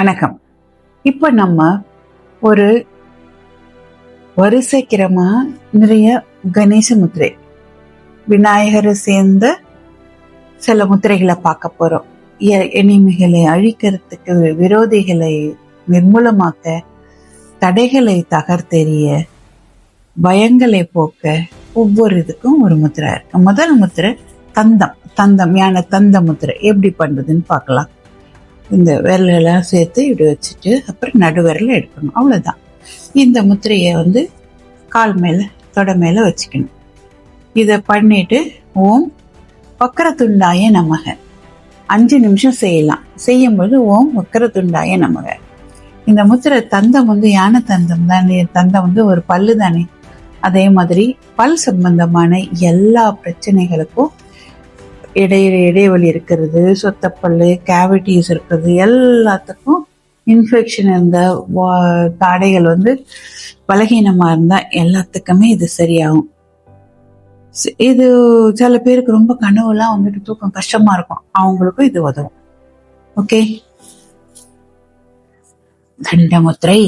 வணக்கம். இப்ப நம்ம ஒரு வரிசைக்கிரமா நிறைய கணேச முத்திரை, விநாயகரை சேர்ந்த சில முத்திரைகளை பார்க்க போறோம். எனிமைகளை அழிக்கிறதுக்கு, விரோதிகளை நிர்மூலமாக்க, தடைகளை தகர்த்தெறிய, பயங்களை போக்க ஒவ்வொரு இதுக்கும் ஒரு முத்திரை இருக்கு. முதல் முத்திரை தந்தம் யானை தந்த முத்திரை எப்படி பண்றதுன்னு பார்க்கலாம். இந்த விரலெல்லாம் சேர்த்து இப்படி வச்சுட்டு அப்புறம் நடுவிரல எடுக்கணும், அவ்வளவுதான். இந்த முத்திரையை கால் மேல தொட மேல வச்சுக்கணும். இத பண்ணிட்டு ஓம் வக்கரதுண்டாய நமக 5 நிமிஷம் செய்யலாம். செய்யும்போது ஓம் வக்கரதுண்டாய நமக. இந்த முத்திரை தந்தம் யானை தந்தம் தானே, தந்தம் ஒரு பல்லு தானே. அதே மாதிரி பல் சம்பந்தமான எல்லா பிரச்சனைகளுக்கும், இடைவெளி இருக்கிறது, சொத்தப்பல்லு, கேவிட்டிஸ் இருக்கிறது, எல்லாத்துக்கும் இன்ஃபெக்ஷன் இருந்த தாடைகள் பலகீனமா இருந்தா எல்லாத்துக்குமே இது சரியாகும். இது சில பேருக்கு ரொம்ப கனவுலாம் தூக்கம் கஷ்டமா இருக்கும், அவங்களுக்கும் இது உதவும். ஓகே, தண்டமுத்திரை.